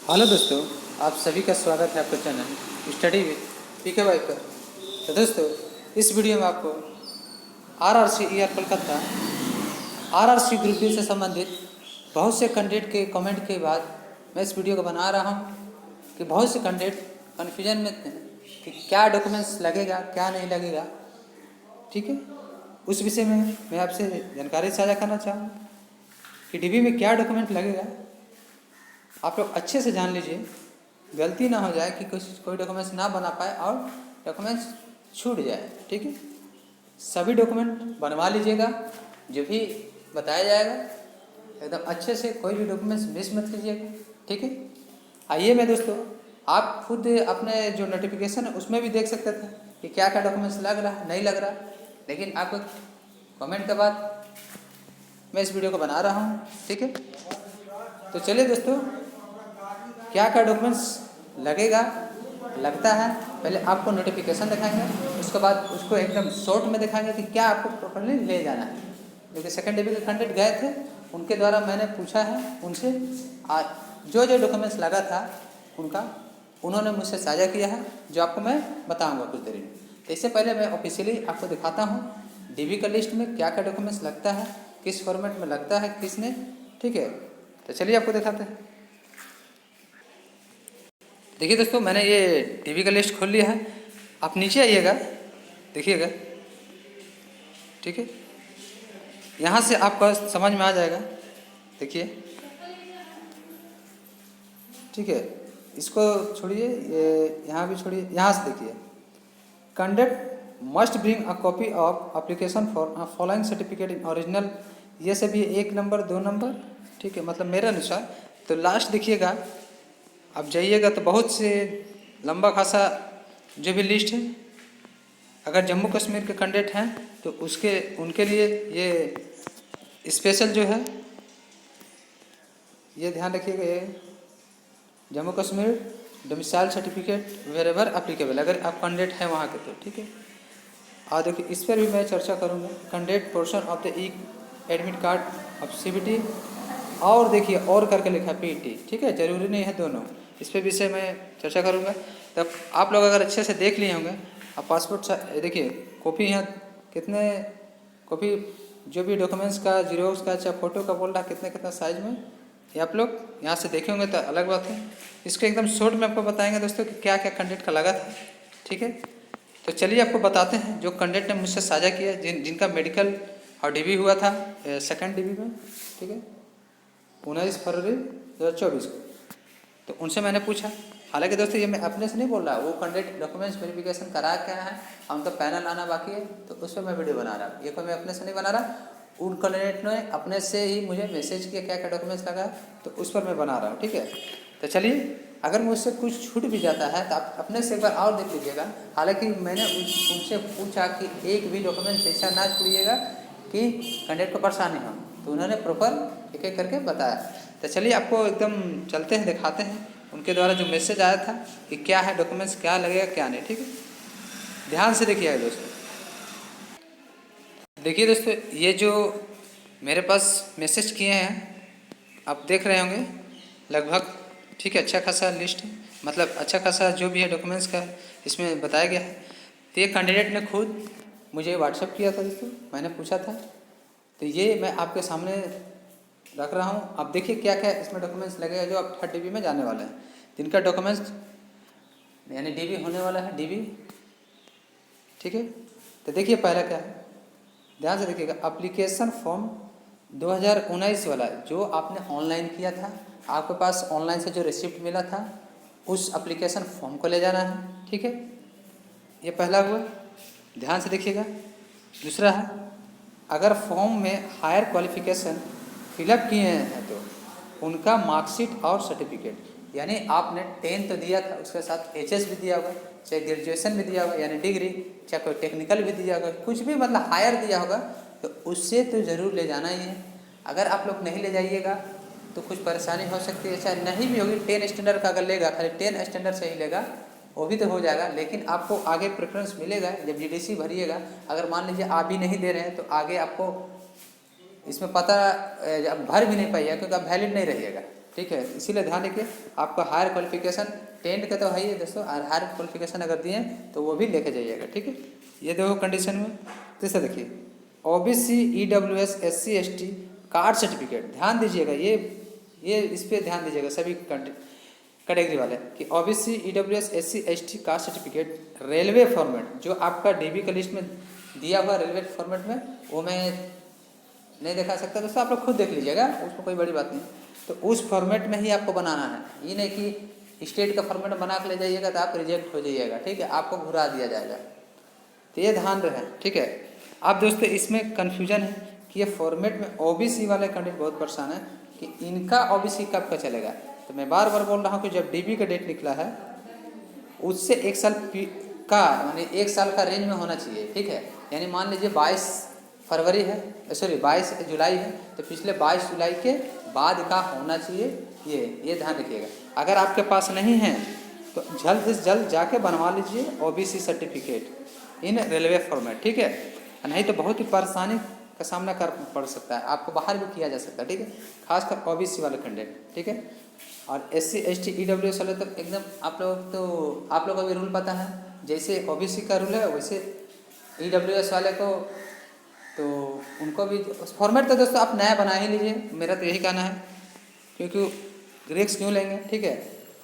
Hello दोस्तों, आप सभी का स्वागत है आपके channel study with PK Y पर। तो दोस्तों, इस वीडियो में आपको RRC ER Kolkata RRC group D से संबंधित बहुत से कैंडिडेट के कमेंट के बाद मैं इस वीडियो को बना रहा हूं कि बहुत से कैंडिडेट कन्फ्यूजन में थे कि क्या डॉक्यूमेंट्स लगेगा क्या नहीं लगेगा। ठीक है, उस विषय में मैं आपसे जानकारी साझा करना चाहूँगा कि डीबी में क्या डॉक्यूमेंट लगेगा। आप लोग अच्छे से जान लीजिए, गलती ना हो जाए कि कोई डॉक्यूमेंट्स ना बना पाए और डॉक्यूमेंट्स छूट जाए। ठीक है, सभी डॉक्यूमेंट बनवा लीजिएगा, जो भी बताया जाएगा एकदम अच्छे से, कोई भी डॉक्यूमेंट्स मिस मत कीजिएगा। ठीक है, आइए मैं दोस्तों, आप खुद अपने जो नोटिफिकेशन है उसमें भी देख सकते थे कि क्या क्या डॉक्यूमेंट्स लग रहा नहीं लग रहा, लेकिन आपको कमेंट के बाद मैं इस वीडियो को बना रहा हूँ। ठीक है, तो चलिए दोस्तों, क्या क्या डॉक्यूमेंट्स लगेगा लगता है, पहले आपको नोटिफिकेशन दिखाएंगे, उसके बाद उसको एकदम शॉर्ट में दिखाएंगे कि क्या आपको प्रॉपर्ली ले जाना है। क्योंकि सेकंड डिवीजन के कैंडिडेट गए थे, उनके द्वारा मैंने पूछा है उनसे, जो जो डॉक्यूमेंट्स लगा था उनका उन्होंने मुझसे साझा किया है, जो आपको मैं बताऊँगा कुछ देर में। तो इससे पहले मैं ऑफिशियली आपको दिखाता हूँ डीबी का लिस्ट में क्या क्या डॉक्यूमेंट्स लगता है, किस फॉर्मेट में लगता है किसने। ठीक है, तो चलिए आपको दिखाते हैं। देखिए दोस्तों, मैंने ये डीबी का लिस्ट खोल लिया है, आप नीचे आइएगा, देखिएगा। ठीक है, यहाँ से आपको समझ में आ जाएगा, देखिए। ठीक है, इसको छोड़िए, ये यहाँ भी छोड़िए, यहाँ से देखिए। Candidate must bring a copy of application for following certificate in original, ये सभी 1 नंबर 2 नंबर। ठीक है, मतलब मेरे अनुसार। तो लास्ट देखिएगा, आप जाइएगा तो बहुत से लंबा खासा जो भी लिस्ट है, अगर जम्मू कश्मीर के कैंडिडेट हैं तो उनके लिए ये स्पेशल जो है, ये ध्यान रखिएगा, ये Jammu Kashmir domicile certificate wherever applicable, अगर आप कैंडिडेट हैं वहाँ के तो। ठीक है, और देखिए इस पर भी मैं चर्चा करूँगा, candidate portion of the E admit card of CBT, और देखिए और करके लिखा है पीटी। ठीक है, जरूरी नहीं है दोनों, इस पर विषय में चर्चा करूँगा। तब आप लोग अगर अच्छे से देख लिए होंगे, आप पासपोर्ट देखिए कॉपी यहाँ कितने कॉपी, जो भी डॉक्यूमेंट्स का जीरोक्स का चाहे फोटो का बोल रहा है कितने कितना साइज में, ये आप लोग यहाँ से देखे होंगे तो अलग बात है। इसको एकदम शॉर्ट में आपको बताएंगे दोस्तों कि क्या क्या कैंडिडेट का लगा था। ठीक है, तो चलिए आपको बताते हैं जो कैंडिडेट ने मुझसे साझा किया, जिनका मेडिकल और डीबी हुआ था सेकंड डीबी में। ठीक है, 19 फरवरी 2024 को, तो उनसे मैंने पूछा। हालांकि दोस्तों ये मैं अपने से नहीं बोल रहा, वो कैंडिडेट डॉक्यूमेंट्स वेरिफिकेशन करा के आया है, हम तो पैनल आना बाकी है, तो उस पर मैं वीडियो बना रहा हूँ। ये कोई मैं अपने से नहीं बना रहा, उन कैंडिडेट ने अपने से ही मुझे मैसेज किया क्या क्या डॉक्यूमेंट्स लगा, तो उस पर मैं बना रहा हूँ। ठीक है, तो चलिए, अगर मुझसे कुछ छूट भी जाता है तो आप अपने से एक बार और देख लीजिएगा। हालांकि मैंने उनसे पूछा कि एक भी डॉक्यूमेंट ऐसा ना छूटिएगा कि कैंडिडेट को परेशानी हो, तो उन्होंने प्रॉपर एक एक करके बताया। तो चलिए आपको एकदम चलते हैं, दिखाते हैं उनके द्वारा जो मैसेज आया था कि क्या है डॉक्यूमेंट्स, क्या लगेगा क्या नहीं। ठीक है, ध्यान से देखिएगा दोस्तों। देखिए दोस्तों, ये जो मेरे पास मैसेज किए हैं आप देख रहे होंगे लगभग। ठीक है, अच्छा खासा लिस्ट है, मतलब अच्छा खासा जो भी है डॉक्यूमेंट्स का इसमें बताया गया है। तो ये कैंडिडेट ने खुद मुझे व्हाट्सएप किया था दोस्तों, मैंने पूछा था, तो ये मैं आपके सामने रख रहा हूँ। आप देखिए क्या क्या इसमें डॉक्यूमेंट्स लगेगा जो आप 3rd डीबी में जाने वाला है, जिनका डॉक्यूमेंट्स यानी डीबी होने वाला है डीबी। ठीक है, तो देखिए पहला क्या है, ध्यान से देखिएगा। एप्लीकेशन फॉर्म 2019 वाला जो आपने ऑनलाइन किया था, आपके पास ऑनलाइन से जो रिसिप्ट मिला था, उस एप्लीकेशन फॉर्म को ले जाना है। ठीक है, ये पहला हुआ, ध्यान से देखिएगा। दूसरा है, अगर फॉर्म में हायर क्वालिफिकेशन फिलअप किए हैं तो उनका मार्कशीट और सर्टिफिकेट, यानी आपने 10 तो दिया था, उसके साथ एचएस भी दिया होगा, चाहे ग्रेजुएशन भी दिया होगा यानी डिग्री, चाहे कोई टेक्निकल भी दिया होगा, कुछ भी मतलब हायर दिया होगा, तो उससे तो ज़रूर ले जाना ही है। अगर आप लोग नहीं ले जाइएगा तो कुछ परेशानी हो सकती है, चाहे नहीं भी होगी। 10 स्टैंडर्ड का अगर लेगा, खाली 10 स्टैंडर्ड से ही लेगा वो भी तो हो जाएगा, लेकिन आपको आगे प्रेफरेंस मिलेगा जब जीडीसी भरिएगा। अगर मान लीजिए आप भी नहीं दे रहे हैं तो आगे आपको इसमें पता भर भी नहीं पाइएगा, क्योंकि आप वैलिड नहीं रहिएगा। ठीक है। इसीलिए ध्यान रखिए, आपका हायर क्वालिफिकेशन 10th का तो है ही है दोस्तों, और हायर क्वालिफिकेशन अगर दिए तो वो भी लेके जाइएगा, ठीक है। ये देखो कंडीशन में। जैसे देखिए OBC EWS SC ST caste certificate, ध्यान दीजिएगा, ये इस पर ध्यान दीजिएगा सभी कैटेगरी वाले कि OBC EWS SC ST caste certificate railway format, जो आपका DB का लिस्ट में दिया हुआ रेलवे फॉर्मेट में, वो मैं नहीं दिखा सकता दोस्तों, आप लोग खुद देख लीजिएगा, उसमें कोई बड़ी बात नहीं। तो उस फॉर्मेट में ही आपको बनाना है, ये नहीं कि स्टेट का फॉर्मेट बना के ले जाइएगा तो आप रिजेक्ट हो जाइएगा, ठीक है, आपको घुरा दिया जाएगा। तो ये ध्यान रहे, ठीक है। अब दोस्तों इसमें कन्फ्यूजन है कि ये फॉर्मेट में OBC वाले कैंडिडेट बहुत परेशान है कि इनका OBC कब का चलेगा। तो मैं बार बार बोल रहा हूँ कि जब DB का डेट निकला है उससे 1 साल का, यानी 1 साल का रेंज में होना चाहिए, ठीक है। यानी मान लीजिए 22 फरवरी है, सॉरी 22 जुलाई है, तो पिछले 22 जुलाई के बाद का होना चाहिए, ये ध्यान रखिएगा। अगर आपके पास नहीं है तो जल्द से जल्द जाके बनवा लीजिए OBC certificate in railway format, ठीक है। नहीं तो बहुत ही परेशानी का सामना कर पड़ सकता है, आपको बाहर भी किया जा सकता है, ठीक है, खासकर OBC वाले कैंडिडेट, ठीक है। और SC ST EWS वाले तो एकदम आप लोग को भी रूल पता है, जैसे OBC का रूल है वैसे EWS वाले को, तो उनको भी फॉर्मेट तो दोस्तों आप नया बना ही लीजिए, मेरा तो यही कहना है, क्योंकि रिस्क क्यों लेंगे, ठीक है।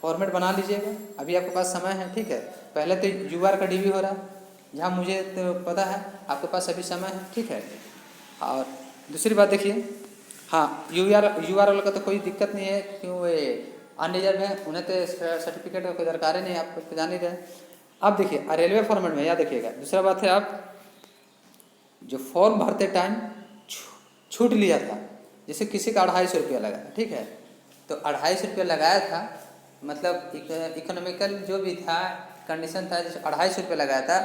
फॉर्मेट बना लीजिएगा, अभी आपके पास समय है, ठीक है। पहले तो UR का DB हो रहा है, जहाँ मुझे तो पता है आपके पास अभी समय है, ठीक है। और दूसरी बात देखिए, हाँ UR वालों का तो कोई दिक्कत नहीं है, क्यों वे अनरिजर्व है, उन्हें तो सर्टिफिकेट का कोई दरकार ही नहीं, आप जान ही रहे। अब देखिए रेलवे फॉर्मेट में याद रखिएगा, दूसरा बात है, आप जो फॉर्म भरते टाइम छूट लिया था, जैसे किसी का 250 रुपया लगा, ठीक है, तो 250 रुपया लगाया था, मतलब इकोनॉमिकल जो भी था कंडीशन था, जैसे 250 रुपया लगाया था,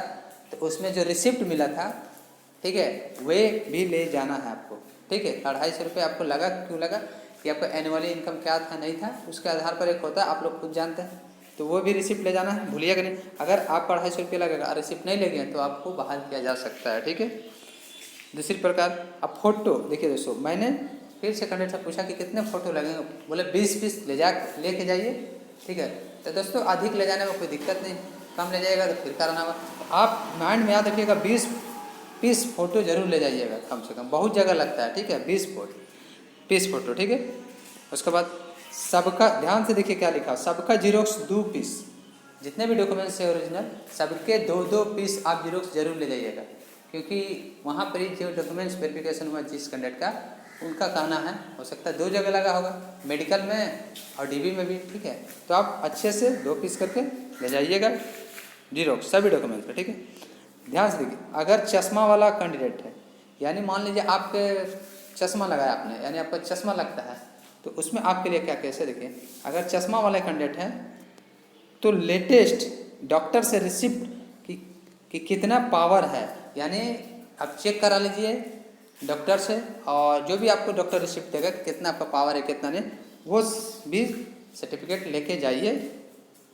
तो उसमें जो रिसिप्ट मिला था, ठीक है, वे भी ले जाना है आपको, ठीक है। 250 रुपये आपको लगा, क्यों लगा कि आपका एनुअली इनकम क्या था नहीं था, उसके आधार पर एक होता है, आप लोग खुद जानते हैं, तो वो भी रिसिप्ट ले जाना है, भूलिएगा नहीं। अगर आपका 250 रुपये लगेगा और रिसिप्ट नहीं ले गए तो आपको बाहर किया जा सकता है, ठीक है। दूसरी प्रकार, अब फोटो देखिए दोस्तों, मैंने फिर से कैंडिडेट से पूछा कि कितने फ़ोटो लगेंगे, बोले 20 पीस लेके जाइए, ठीक है। तो दोस्तों अधिक ले जाने में कोई दिक्कत नहीं, कम ले जाइएगा तो फिर कराना होगा। आप माइंड में याद रखिएगा 20 पीस फ़ोटो जरूर ले जाइएगा, कम से कम, बहुत जगह लगता है, ठीक है, 20 फ़ोटो, ठीक है। उसके बाद सबका ध्यान से देखिए क्या लिखा, सबका जीरोक्स 2 पीस, जितने भी डॉक्यूमेंट्स है ओरिजिनल सबके 2-2 पीस आप जीरोक्स जरूर ले जाइएगा, क्योंकि वहाँ पर ही जो डॉक्यूमेंट्स वेरिफिकेशन हुआ जिस कैंडिडेट का, उनका कहना है हो सकता है 2 जगह लगा होगा, मेडिकल में और DB में भी, ठीक है। तो आप अच्छे से 2 पीस करके ले जाइएगा जीरोक्स सभी डॉक्यूमेंट्स पे, ठीक है। ध्यान से देखिए, अगर चश्मा वाला कैंडिडेट है, यानी मान लीजिए आपके चश्मा लगाया आपने, यानी आपका चश्मा लगता है, तो उसमें आपके लिए क्या केस है, देखिए अगर चश्मा वाले कैंडिडेट हैं तो लेटेस्ट डॉक्टर से रिसिप्ट कि कितना पावर है, यानी आप चेक करा लीजिए डॉक्टर से, और जो भी आपको डॉक्टर रिसिप्ट देगा कितना आपका पावर है कितना नहीं, वो भी सर्टिफिकेट लेके जाइए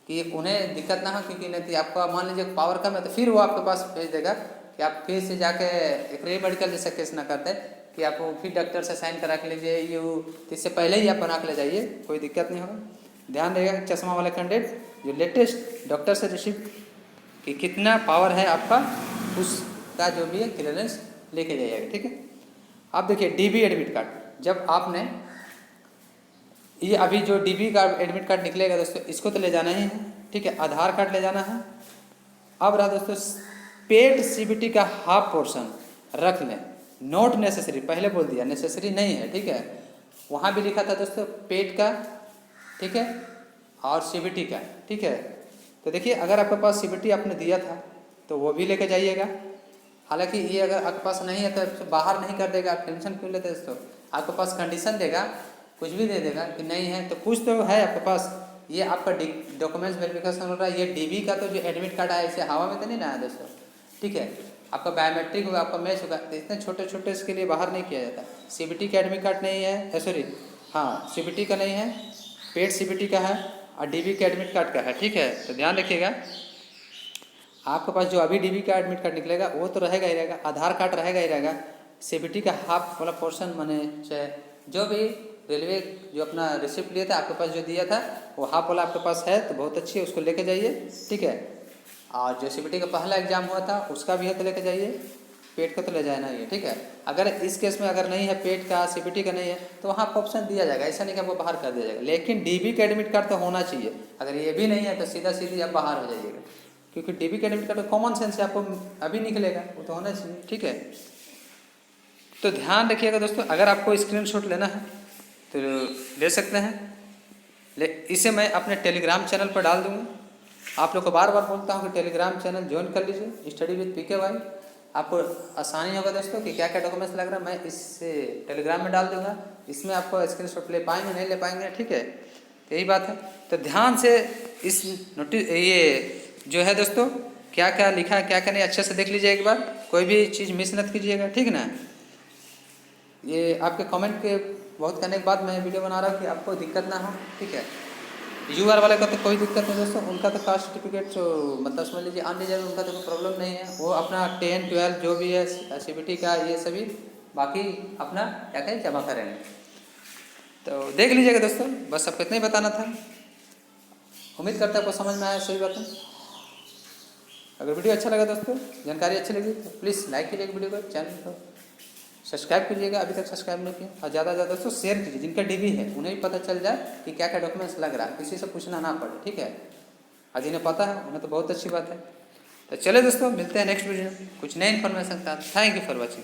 कि उन्हें दिक्कत ना हो, क्योंकि नहीं तो आपका मान लीजिए पावर कम है तो फिर वो आपके पास भेज देगा कि आप फिर से जाके एक री मेडिकल जैसा केस ना करते कि आप फिर डॉक्टर से साइन करा के लीजिए, ये तो इससे पहले ही आप बना के ले जाइए, कोई दिक्कत नहीं होगा। ध्यान रहेगा चश्मा वाले कैंडिडेट जो लेटेस्ट डॉक्टर से रिसिप्ट कि कितना पावर है आपका, उसका जो भी है क्लियरेंस लेके जाइएगा, ठीक है। आप देखिए DB एडमिट कार्ड, जब आपने ये अभी जो DB का एडमिट कार्ड निकलेगा दोस्तों, इसको तो ले जाना ही है, ठीक है। आधार कार्ड ले जाना है। अब रहा दोस्तों पेड CBT का हाफ पोर्शन रख लें, नॉट नेसेसरी, पहले बोल दिया नेसेसरी नहीं है, ठीक है। वहाँ भी लिखा था दोस्तों पेड का, ठीक है, और CBT का, ठीक है। तो देखिए अगर आपके पास CBT आपने दिया था तो वो भी लेके जाइएगा, हालांकि ये अगर आपके पास नहीं है तो बाहर नहीं कर देगा, आप टेंशन क्यों लेते दोस्तों, आपके पास कंडीशन देगा, कुछ भी दे देगा कि नहीं है तो कुछ तो है आपके पास, ये आपका डॉक्यूमेंट्स वेरिफिकेशन हो रहा है। ये DB का तो जो एडमिट कार्ड आया इसे हवा में तो नहीं ना है दोस्तों, ठीक है। आपका बायोमेट्रिक होगा, आपका मैच होगा, तो इतने छोटे छोटे इसके लिए बाहर नहीं किया जाता। CBT का एडमिट कार्ड नहीं है, सॉरी हाँ CBT का नहीं है, पेड CBT का है और DB का एडमिट कार्ड का है, ठीक है। तो ध्यान रखिएगा आपके पास जो अभी DB का एडमिट कार्ड निकलेगा वो तो रहेगा ही रहेगा, आधार कार्ड रहेगा ही रहेगा, CBT का हाफ वाला पोर्शन माने चाहे जो भी रेलवे जो अपना रिसिप्ट लिया था आपके पास जो दिया था वो हाफ वाला आपके पास है तो बहुत अच्छी है, उसको लेके जाइए, ठीक है। और जो सीबीटी का पहला एग्जाम हुआ था उसका भी है तो लेके जाइए, पेट का तो ले जाना ही है, ठीक है। अगर इस केस में अगर नहीं है पेट का, सीबीटी का नहीं है तो वहाँ आपको ऑप्शन दिया जाएगा, ऐसा नहीं कि आपको बाहर कर दिया जाएगा, लेकिन डीबी का एडमिट कार्ड तो होना चाहिए। अगर ये भी नहीं है तो सीधा सीधी आप बाहर हो जाइएगा, क्योंकि डीबी का एडमिट कार्ड कॉमन सेंस से आपको अभी निकलेगा, वो तो होना चाहिए, ठीक है। तो ध्यान रखिएगा दोस्तों, अगर आपको स्क्रीनशॉट लेना है तो ले सकते हैं, इसे मैं अपने टेलीग्राम चैनल पर डाल दूँगा। आप लोग को बार बार बोलता हूँ कि टेलीग्राम चैनल ज्वाइन कर लीजिए, स्टडी विद पीके भाई। आपको आसानी होगा दोस्तों कि क्या क्या डॉक्यूमेंट्स लग रहा है, मैं इससे टेलीग्राम में डाल दूँगा, इसमें आपको स्क्रीनशॉट ले पाएंगे नहीं ले पाएंगे, ठीक है। तो यही बात है, तो ध्यान से इस ये जो है दोस्तों क्या क्या लिखा है क्या क्या नहीं अच्छे से देख लीजिए एक बार, कोई भी चीज़ मिस मत कीजिएगा, ठीक है ना। ये आपके कमेंट के बहुत करने के बाद मैं वीडियो बना रहा हूँ कि आपको दिक्कत ना हो, ठीक है। यूआर वाले का तो कोई दिक्कत नहीं दोस्तों, उनका तो कास्ट सर्टिफिकेट जो मतलब समझ लीजिए अनरिजर्व, उनका तो कोई प्रॉब्लम नहीं है, वो अपना 10 12 जो भी है सीबीटी का ये सभी बाकी अपना क्या कहें जमा करेंगे। तो देख लीजिएगा दोस्तों, बस आपको इतना ही बताना था। उम्मीद करता है आपको समझ में आया सही बात है। अगर वीडियो अच्छा लगा दोस्तों, जानकारी अच्छी लगी तो प्लीज़ लाइक कीजिएगा वीडियो को, चैनल को सब्सक्राइब कीजिएगा अभी तक सब्सक्राइब नहीं किया, और ज़्यादा से ज़्यादा दोस्तों शेयर कीजिए, जिनका डीबी है उन्हें भी पता चल जाए कि क्या क्या डॉक्यूमेंट्स लग रहा है, किसी से पूछना ना पड़े, ठीक है। और जिन्हें पता है उन्हें तो बहुत अच्छी बात है। तो चले दोस्तों, मिलते हैं नेक्स्ट वीडियो में कुछ नए इन्फॉर्मेशन के साथ। Thank you for watching.